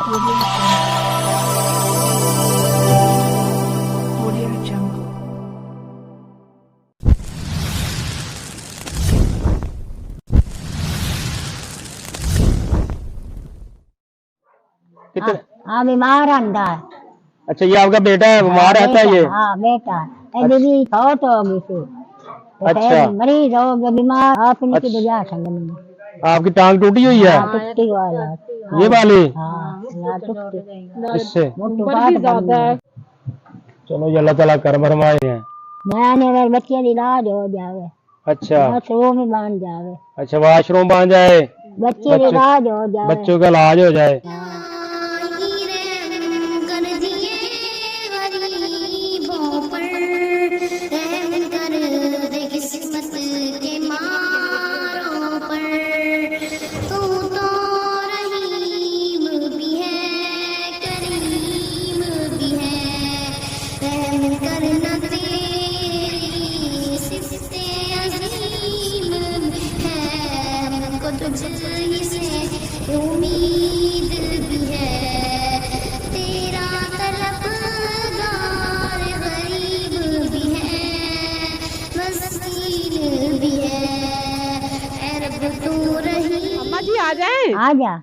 Audio Jungle. कितने? हाँ बीमार रहता है। अच्छा, ये आपका बेटा है, बीमार रहता है ये? हाँ बेटा दीदी बहुत हो गई थी तो अच्छा। फिर मरीज हो गया बीमार आपने की अच्छा। वजह से आपकी टांग टूटी हुई है? टूटी वाला ये वाली? हाँ ना टूटी इससे? ऊपर भी ज्यादा है। चलो ये अल्लाह ताला करम फरमाए हैं। मैंने मेरे बच्चे का इलाज हो जावे अच्छा। शुरू में बन जावे अच्छा, वाशरूम बन जाए, बच्चे का इलाज हो जावे बच्चों का इलाज हो जाए। उम्मीद भी है तेरा तलबगार गरीब भी है मस्कीन भी है रब तू रही। अम्मा जी आ जाए। आ जा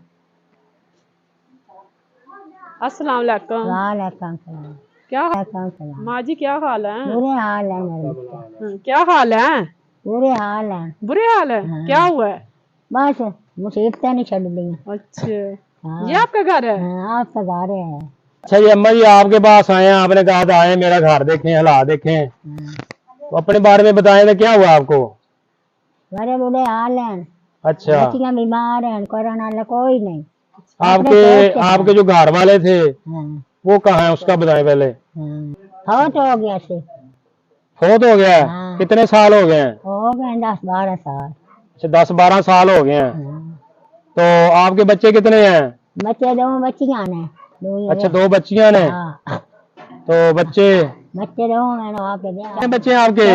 अस्सलाम वालेकुम। वालेकुम सलाम क्या वालेकुम सलाम माँ जी क्या हाल है? बुरे हाल है मेरे बच्चे क्या हाल है? बुरे हाल है बुरे हाल है। हाँ। क्या हुआ है? बस मुसीबतें नहीं छड़ दी अच्छा, हाँ। ये आपका घर है? हाँ आपका घर है अच्छा जी, अम्मा जी आपके पास आए हैं, आपने कहा था आए मेरा घर देखें, हालात देखें, तो अपने बारे में बताएं तो क्या हुआ आपको? बड़े बुरे हाल हैं अच्छा। बच्चियां बीमार हैं कोरोना वाला कोई नहीं आपके जो घर वाले थे हाँ, वो कहाँ है, उसका बताएं पहले। हाँ। फौत हो गया से फौत हो गया है? हाँ। कितने साल हो गए हैं? हो गए 10-12 साल अच्छा, 10-12 साल हो गए हैं। हाँ। तो आपके बच्चे कितने हैं? बच्चे दो बच्चियां ने दो ही अच्छा, है। 2 बच्चियां ने। हाँ तो बच्चे बच्चे दो हैं वहाँ पे कितने बच्चे हैं आपके?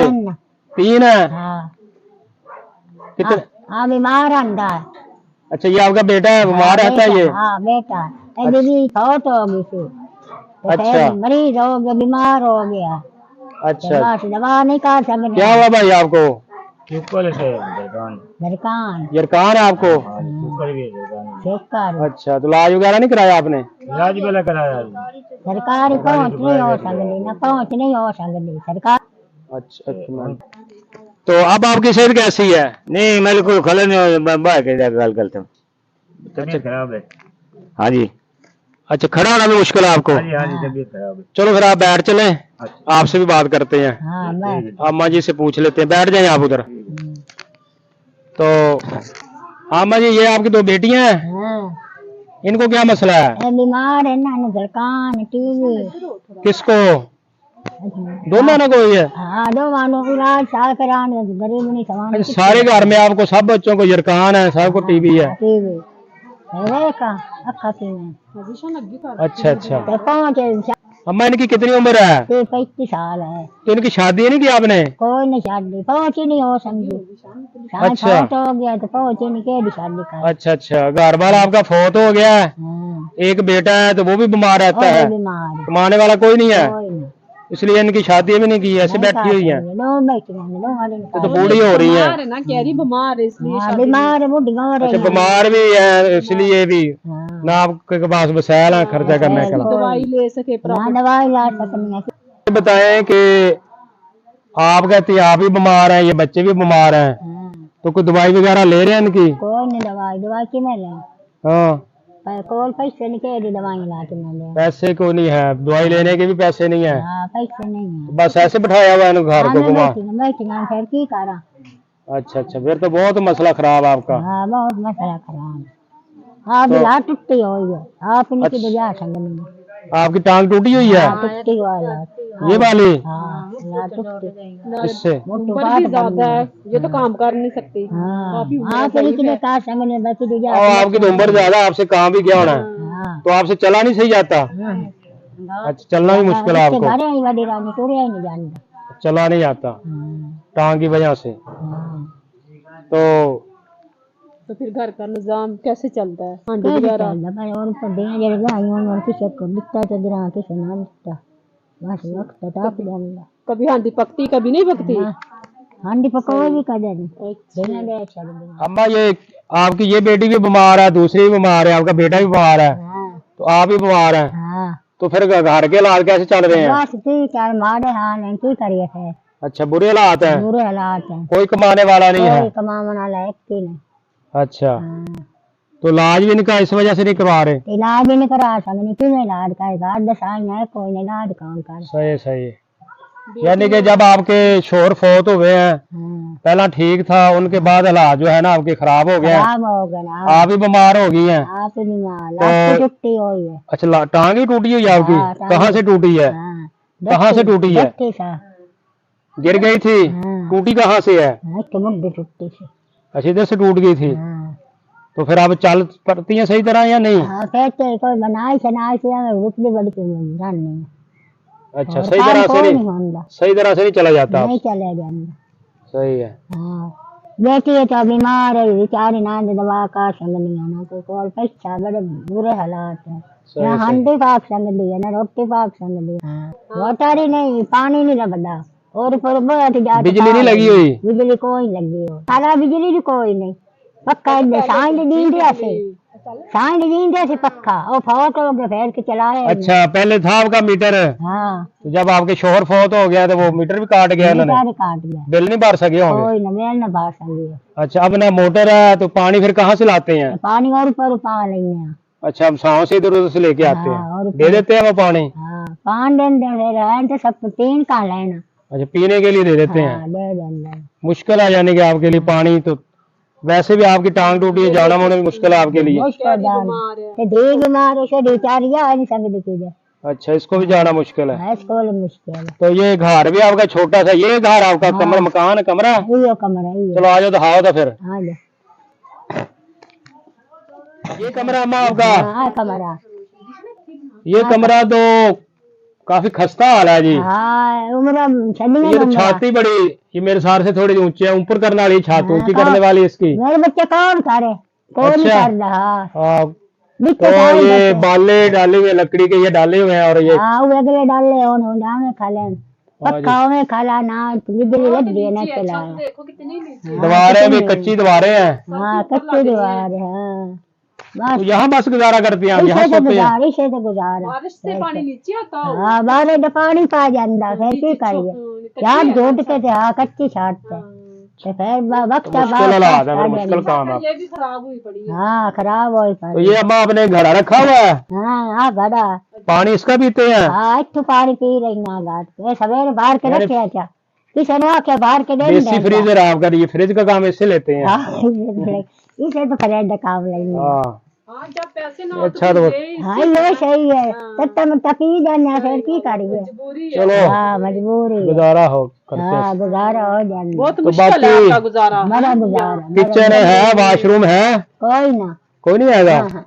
3 है। हाँ कितने? हाँ बीमार रहता है अच्छा, ये आपका बेटा है, बीमार रहता है ये? हाँ बेटा दीदी फौत हो गई थी तो अच्छा। फिर मरीज हो गया बीमार हो गया अच्छा, बस दवा नहीं खा सकते क्या हुआ भाई आपको? दरकान यरकान है आपको? शेकर अच्छा, तो इलाज वगैरह नहीं कराया आपने? सरकारी पहुंच नहीं हो सकती ना पहुंच नहीं हो सकती सरकार अच्छा, तो अब आपकी सेहत कैसी है? नहीं मेरे को खला नहीं बाहर के गल करता हूँ। तबीयत खराब है। हाँ जी। अच्छा, खड़ा होना भी मुश्किल है आपको? हाँ जी, हाँ जी, तबीयत खराब है। चलो फिर आप बैठ चलें, आपसे भी बात करते हैं। हाँ मैं अम्मा जी से पूछ लेते हैं, बैठ जाएं आप उधर। तो अम्मा जी ये आपकी 2 बेटियां हैं, हाँ इनको क्या मसला है? ये बीमार है ना दरकान टीवी किसको? दोनों ने कोई है? हाँ दो मानो इलाज साल कराने गरीब नहीं समान अच्छा, सारे घर में आपको सब बच्चों को यरकान है, सबको टीबी है? टीवी है का अखा की अच्छा अच्छा। तो पहुंचे अम्मा इनकी कितनी उम्र है? 35 साल है तो इनकी शादी नहीं की आपने? कोई नहीं शादी पहुंच ही नहीं हो समझी अच्छा। फौत हो गया तो पहुंच ही नहीं के शादी कर अच्छा अच्छा, घर वाला आपका फौत हो गया है, हाँ, एक बेटा है तो वो भी बीमार रहता और है, बीमार है, कमाने वाला कोई नहीं है, कोई नहीं इसलिए इनकी शादी भी नहीं की, ऐसे नहीं बैठी हुई है। कर दो बैठी हैं दो हमारे तो बूढ़ी हो रही है। बीमार है ना, कह रही बीमार है इसलिए शादी बीमार है बुढ़िया हो रही अच्छा, हैं। बीमार भी है इसलिए भी हाँ, ना आपके पास वसैल है खर्चा करने नहीं का। दवाई ले सके ना प्रॉपर। दवाई ला सकनी है ये बताएं कि आप कहती हैं आप भी बीमार हैं, ये बच्चे भी बीमार हैं, हाँ, तो कोई दवाई वगैरह ले रहे हैं इनकी? कोई नहीं दवाई की मैं ले हाँ, कोई पैसे नहीं के दवाई ला के मैं ले पैसे को नहीं है, दवाई लेने के भी पैसे नहीं है, हाँ पैसे नहीं है बस ऐसे बैठाया हुआ है इनको घर को घुमा। बैठी फिर की करा अच्छा अच्छा, फिर तो बहुत मसला खराब है आपका। हाँ बहुत मसला खराब आप लाट टूटी हुई है आप इनकी वजह से नहीं आपकी टांग टूटी हुई है? टूटी वाला ये वाली? हाँ लाट टूटी इससे? उम्र भी ज्यादा है, ये तो काम कर नहीं सकती। हाँ काफी उम्र आप इनके लिए कहा समझ बची वजह और आपकी तो उम्र ज्यादा, आपसे काम भी क्या होना है, हाँ तो आपसे चला नहीं सही जाता? अच्छा, चलना भी मुश्किल है आपको? घरे ही बड़ी रानी टूरे ही नहीं जानता चला नहीं आता टांग की वजह से। तो तो फिर घर का निजाम कैसे चलता है? हांडी कैसे वगैरह चलदा भाई और पढ़ियां जेड़े भाई और किसे को दिता ते ग्रां किसे ना दिता बस वक्त टाप जांदा कभी हांडी पकती कभी नहीं पकती? हांडी पकाओ भी कदे नहीं अच्छा। बिना दे चल दे। अम्मा ये आपकी ये बेटी भी बीमार है, दूसरी भी बीमार है, आपका बेटा भी बीमार है, हां तो आप भी बीमार हैं, हां तो फिर घर के हालात कैसे चल रहे हैं? बस ठीक है माड़े हाल हैं की करिए फिर अच्छा, बुरे हालात हैं, बुरे हालात हैं कोई कमाने वाला नहीं है। कोई कमाने वाला एक ही नहीं। अच्छा, हाँ। तो इलाज भी इनका इस वजह से नहीं करवा रहे? इलाज भी नहीं करा सकते क्यों इलाज करेगा दसाई है कोई नहीं इलाज कौन कर। सही सही। यानी कि जब आपके शोहर फौत हुए हैं, हाँ, पहला ठीक था, उनके बाद हालात जो है ना आपके खराब हो गए हैं, खराब हो गया ना आप भी बीमार हो गई हैं। आप ही बीमार लाश टूटी हुई है। अच्छा, टांग ही टूटी हुई है हाँ, आपकी? टांग। कहाँ से टूटी है? हाँ, कहाँ से टूटी है? धक्के से। गिर गई थी? हाँ। टूटी कहाँ से है? हाँ, तो मुद्दे टूटी से। अच्छा, इधर से टूट गई थी। हाँ, तो फिर आप चल पड़ती हैं सही तरह या नहीं? हाँ, कहते कोई बनाई शनाई से अगर रुपये बड़ी कोई जान नहीं। अच्छा, और सही काम तरह से कोई नहीं, नहीं होंदा, सही तरह से नहीं चला जाता आप? नहीं चले जाएंगे। सही है। हाँ, बेटी है तो बीमार है बेचारी ना दवा का संग नहीं आना कोई कोल पैसा बड़े बुरे हालात है सही ना सही। हंडी पाक संग दी है ना रोटी पाक संग दी है मोटारी नहीं पानी नहीं लगता और पर बहुत जात बिजली नहीं लगी हुई? बिजली कोई लगी हो सारा बिजली भी कोई नहीं पक्का साइंस दी दिया से साइंस दी दिया से पक्का और फोटो के फेर के चला रहे हैं। अच्छा, पहले था आपका मीटर, हाँ तो जब आपके शोहर फौत हो गया तो वो मीटर भी काट गया उन्होंने, बेचारे काट गया बिल नहीं भर सके होंगे? कोई न मेल न बात संगी अच्छा, अब ना मोटर है तो पानी फिर कहाँ से लाते हैं? पानी और ऊपर पा लेंगे हैं। अच्छा, हम साव से इधर उधर से लेके आते हाँ, और हैं, दे देते हैं वो पानी? हाँ पान दिन दे रहे तो सब तीन का लेना। अच्छा, पीने के लिए दे देते हैं। हाँ दे देंगे। मुश्किल आ जाने के आपके लिए पानी, तो वैसे भी आपकी टांग टूटी है, जाना मोने भी मुश्किल है आपके लिए। मुश्किल जान बीमार है। ते दी बीमार है से बेचारियां आ नहीं सकती तुझे अच्छा, इसको भी जाना मुश्किल है। है स्कूल मुश्किल है। तो ये घर भी आपका छोटा सा, ये घर आपका कमरा मकान कमरा? ये कमरा ये चलो आ जाओ, दिखाओ तो फिर। हाँ ले ये कमरा अम्मा आपका? हाँ कमरा ये कमरा तो काफी खस्ता हाल है जी। हाँ उम्र छड़ी ये तो छाती बड़ी, ये मेरे सार से थोड़ी ऊंची है, ऊपर करने वाली छाती ऊंची करने वाली इसकी। मेरे बच्चे कौन करे कोई नहीं अच्छा। कर रहा हाँ, बिट्टे तो सारे ये बच्चे। बाले डाले हुए लकड़ी के, ये डाले हुए हैं, और ये हाँ वो अगले डाले हो जामे खा लें पक्का में खाला ना बिजली लग गई ना चला देखो कितनी नीचे। दीवारें भी कच्ची दीवारें हैं। हाँ कच्ची दीवार है हाँ तो बस यहाँ बस गुजारा करती हैं आप, यहाँ इसे तो सोते हैं? गुजार इसे तो गुजार बारिश से पानी नीचे आता हो। हाँ बारे तो पानी पा जाता फिर की करिए यार झूठ के थे हाँ कच्ची छाट थे तो फिर वक्त मुश्किल हालात है, मुश्किल काम है। ये भी खराब हुई पड़ी है। हाँ खराब हो तो ये अम्मा आपने घड़ा रखा हुआ है, हाँ हाँ बड़ा पानी इसका पीते हैं? हाँ इतु पानी पी रही ना घाट पे सवेरे बाहर के रखे अच्छा किसी ने आके बाहर के दे देसी फ्रीजर है आपका, ये फ्रिज का काम इससे लेते हैं? हाँ इसे तो फ्रेंड काम लेंगे हाँ, हाँ जब पैसे ना हो अच्छा तो तो फिर यही हाँ ये सही है तब तक तपी जाना फिर की करिए मजबूरी है। चलो हाँ मजबूरी गुजारा हो करते हैं। हाँ गुजारा हो जाना बहुत तो मुश्किल है बाकी- आपका गुजारा। बड़ा गुजारा किचन है, वॉशरूम है, कोई ना कोई नहीं आएगा? हाँ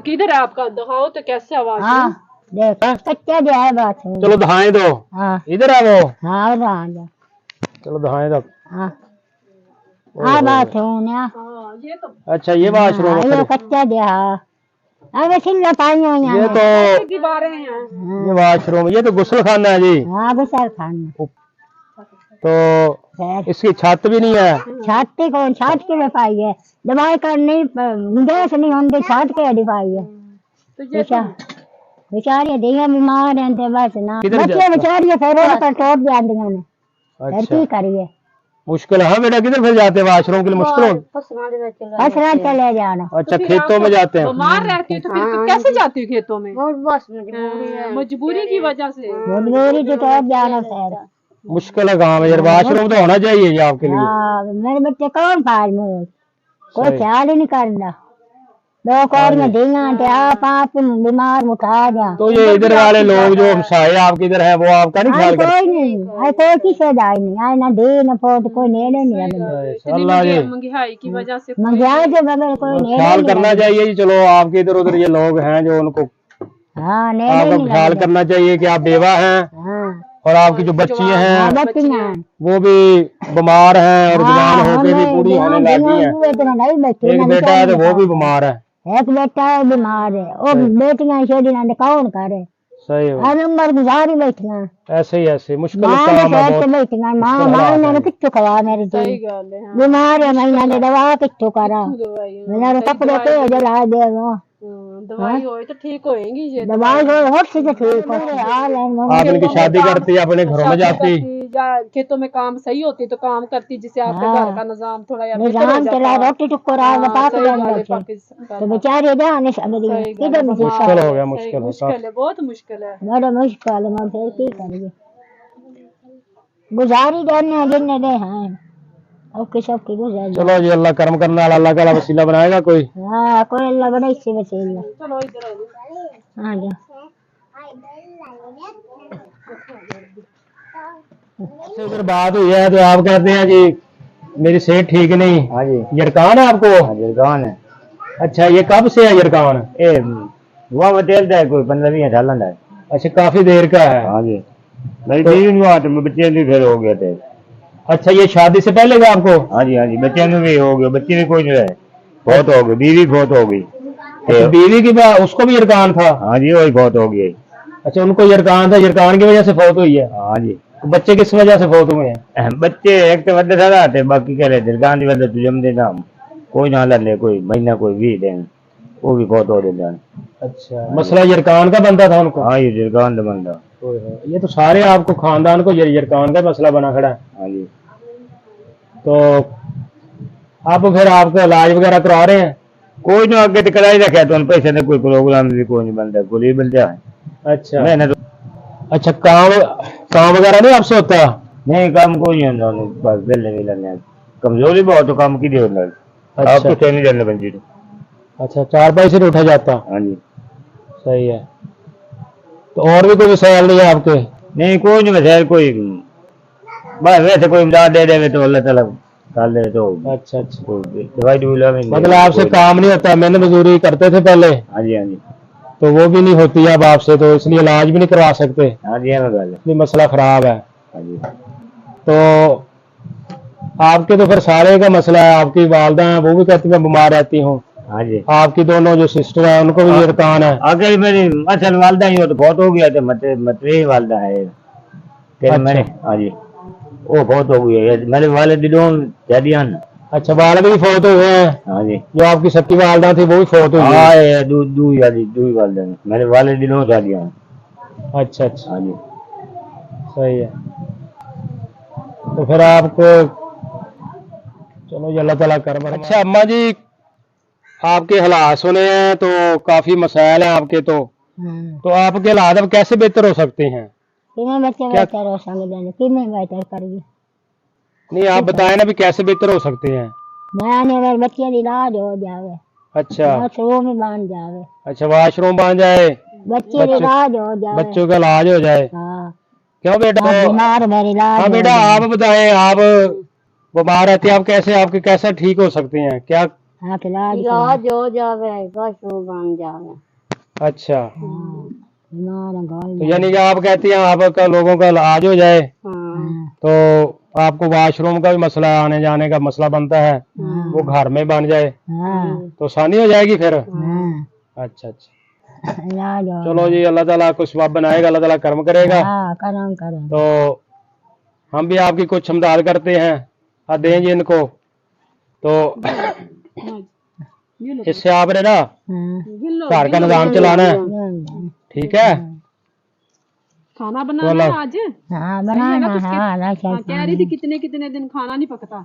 किधर है आपका? दिखाओ तो कैसे आवाज। हाँ देख कच्चा जो है बात है चलो दिखाएं दो, हाँ इधर है वो, हाँ वहाँ जा चलो दिखाएं दो। हाँ हाँ बात है ना हाँ ये तो अच्छा, ये वॉशरूम हाँ है ये फिर। कच्चा जो है अरे सिल्ला पानी हो ये यहाँ तो दीवारें हैं। ये वॉशरूम, ये तो गुस्ल खाना है जी। हाँ गुसर खाना तो फिर इसकी छत भी नहीं है? छाती कौन छात के में पाई है दवाई करनी गैस नहीं होती छात के हड्डी पाई है तो ये तो बेचारी दिया बीमार हैं ते बस ना किधर बच्चे जाता? बेचारी फिर और पर टोप जांदियां ने फिर अच्छा, की करिए मुश्किल है। हाँ बेटा, किधर फिर जाते हैं वॉशरूम के लिए? मुश्किल हो? असरा चले जाना अच्छा, खेतों में जाते हैं? बीमार रहती है तो फिर तो कैसे जाती है खेतों में? मजबूरी की वजह से। मजबूरी तो टोप जाना फिर मुश्किल है काम है यार, वॉशरूम तो होना चाहिए ये आपके लिए। हाँ मेरे बच्चे कौन पाल मुझे कोई ख्याल ही नहीं करना दो कौर में देना ते आप बीमार उठा जा तो ये इधर वाले लोग जो हमसाए आपके इधर है, वो आपका नहीं आई ख्याल करते? कोई नहीं आई कोई किसे दाई नहीं आई ना दे ना फोट कोई नेड़े नहीं लगे इतनी अल्लाह जी, महंगाई की वजह से मंगाए के बगैर कोई नेड़े ख्याल नहीं करना चाहिए जी। चलो आपके इधर उधर ये लोग हैं जो उनको हाँ नेड़े आपका नहीं ख्याल लगे करना चाहिए कि आप बेवा हैं हाँ और आपकी जो बच्चियां हैं बच्चियां वो भी बीमार हैं और जवान होके भी बूढ़ी होने लगी हैं। एक बेटा है तो वो भी बीमार है। एक बेटा है बीमार है, वो बेटियां छोड़ी ना कौन करे। सही है, हर उम्र गुजारी बैठियां ऐसे मुश्किल मां काम है ने बहुत। बैठियां मां ने किच्चू खवा मेरी दी सही गल है। हाँ, बीमार है महीना ने दवा किच्चू करा दवाई मेरे कपड़े पे जला दे वो दवाई होए तो ठीक होएंगी ये दवाई हो होठ से ठीक हो हाल है आप इनकी शादी करती अपने घरों में जाती। या खेतों में काम सही होती तो काम करती, जिससे आपके घर का निजाम थोड़ा या बेहतर हो निजाम जाता। चला रोटी टुकड़ा बता के अंदर से पाकिस्तान तो बेचारे जाने समझी किधर मुश्किल हो गया, मुश्किल है मुश्किल है, बहुत मुश्किल है। बड़ा मुश्किल है मैं फिर की करेंगे गुजारी करने जिन्ने दे हैं ओके सब की गुजारी। चलो जी, अल्लाह कर्म करने वाला, अल्लाह का वसीला बनाएगा कोई। हाँ कोई अल्लाह बड़ा इससे वसीला। चलो इधर आओ। हाँ जा अच्छा, फिर बात हुई है तो आप कहते हैं जी मेरी सेहत ठीक नहीं। हाँ जी, यरकान है आपको? हाँ जी, कौन है? अच्छा, ये कब से है यरकान? ए हुआ बतेल है कोई 15-20 साल है। अच्छा, काफी देर का है। हाँ जी, मेरी बीवी नहीं हुआ तो बच्चे भी फिर हो गए थे। अच्छा, ये शादी से पहले का आपको? हाँ जी, बच्चे भी हो गए, बच्चे भी कोई नहीं रहे, बहुत हो गई, बीवी बहुत हो गई। अच्छा, बीवी की उसको भी यरकान था? हाँ जी, वही बहुत हो गई। अच्छा, उनको यरकान था, यरकान की वजह से फौत हुई है? हाँ जी, तो बच्चे किस वजह से फौत हुए हैं? बच्चे एक तो बड़े सारा थे, बाकी कह रहे थे गांधी वाले तुझे जम देना कोई ना ले, कोई महीना कोई 20 दिन वो भी बहुत हो देता। अच्छा, मसला यरकान का बनता था उनको? हाँ, ये यरकान का बंदा। ये तो सारे आपको खानदान को यरकान का मसला बना खड़ा है। हाँ जी, तो आप फिर आपका इलाज वगैरह करवा रहे हैं? कोई ना आगे तो कराई रखे तो पैसे ने कोई प्रोग्राम भी कोई नहीं बनता, कोई बनता है। अच्छा, मैंने तो अच्छा, काम वगैरह नहीं आपसे होता? नहीं, काम कोई नहीं होता, बस बेले नहीं लेने, कमजोरी बहुत, तो काम की होता है। अच्छा। आप कुछ नहीं जानने बंजी। अच्छा, 4 पैसे नहीं उठा जाता? हाँ जी, सही है। तो और भी कोई मसाइल नहीं है आपके? नहीं कोई नहीं, वैसे कोई बस वैसे कोई इमदाद दे देवे तो अल्लाह ताला डाल दे तो। अच्छा, कोई दवाई दूला में मतलब आपसे काम नहीं होता? मैंने मजदूरी करते थे पहले, हाँ जी, हाँ जी, तो वो भी नहीं होती अब आपसे, तो इसलिए इलाज भी नहीं करवा सकते? हाँ जी, हाँ गल, इसलिए मसला खराब है। हाँ जी, तो आपके तो फिर सारे का मसला है। आपकी वालदा है, वो भी कहती मैं बीमार रहती हूँ। हाँ जी, आपकी दोनों जो सिस्टर है उनको भी यरकान है। आगे मेरी असल वालदा ही हो तो बहुत हो गया, तो मतरी वालदा है फिर अच्छा। मैंने, हाँ जी, वो बहुत हो गई है मेरे वाले दिलों जैदियान। अच्छा, वाले भी फौत हुए हैं? हाँ जी, जो आपकी सबकी वालदा थी वो भी फौत हुई है? हाँ ये दू वालदा ने मेरे वाले दिलों जैदियान। अच्छा, अच्छा, हाँ जी, सही है। तो फिर आपको चलो ये अल्लाह ताला कर। अच्छा अम्मा जी, आपके हालात सुने हैं तो काफी मसाइल हैं आपके, तो आपके हालात अब कैसे बेहतर हो सकते हैं? किमें बच्चे बेहतर हो सकते, किमें बेहतर करिए? नहीं, आप बताएं ना भी कैसे बेहतर हो सकते हैं? मैंने अगर बच्चे का इलाज हो जावे, अच्छा, वाशरूम में बन जावे, अच्छा, वाशरूम बन जाए, बच्चे का इलाज हो जावे, बच्चों का इलाज हो जाए। हाँ क्यों बेटा? बीमार मेरी इलाज हाँ हो बेटा, जाए। आप बताएं, आप बीमार रहते हैं, आप कैसे, आपके कैसा ठीक हो सकते हैं? क्या? आप इलाज हो जावे, वाशरूम बन जावे। अच्छा, बीमार तो यानी कि आप कहती हैं आपका लोगों का इलाज हो जाए तो आपको वाशरूम का भी मसला, आने जाने का मसला बनता है, वो घर में बन जाए तो आसानी हो जाएगी फिर। अच्छा, अच्छा, चलो जी, अल्लाह ताला कुछ स्वाब बनाएगा, अल्लाह ताला कर्म करेगा। करम करें। तो हम भी आपकी कुछ हमदाद करते हैं, दें जी इनको, तो इससे आपने ना घर का निजाम चलाना है, ठीक है? खाना बनाना है आज? हाँ बनाना है। हाँ, कह रही थी कितने कितने दिन खाना नहीं पकता।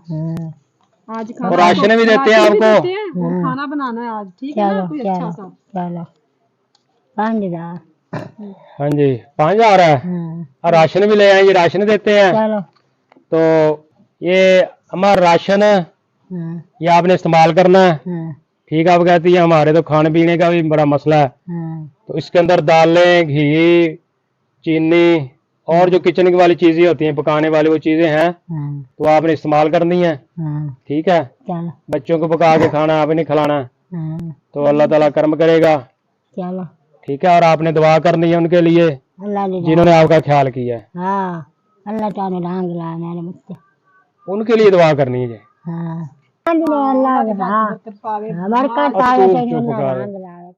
आज खाना और राशन भी देते हैं आपको? और खाना बनाना है आज, ठीक है ना? कोई अच्छा सा। चलो 5,000। हाँ जी, 5,000 है। और राशन भी ले आएंगे, राशन देते हैं। चलो तो ये हमारा राशन ये आपने इस्तेमाल करना है, ठीक है? आप कहती है हमारे तो खाने पीने का भी बड़ा मसला है, तो इसके अंदर दालें, घी, चीनी और जो किचन वाली चीजें होती हैं, पकाने वाली वो चीजें हैं, तो आपने इस्तेमाल करनी है, ठीक है? बच्चों को पका के खाना, आप नहीं खिलाना, तो अल्लाह ताला कर्म करेगा, चलो ठीक है? और आपने दुआ करनी है उनके लिए, अल्लाह ने जिन्होंने आपका ख्याल किया है, हाँ अल्लाह ताला ने रंग लाया मेरे बच्चे। उनके लिए दुआ करनी है। हाँ अल्लाह ने अल्लाह ने बरकत पावे अब तो चुप कर। रंग लाया।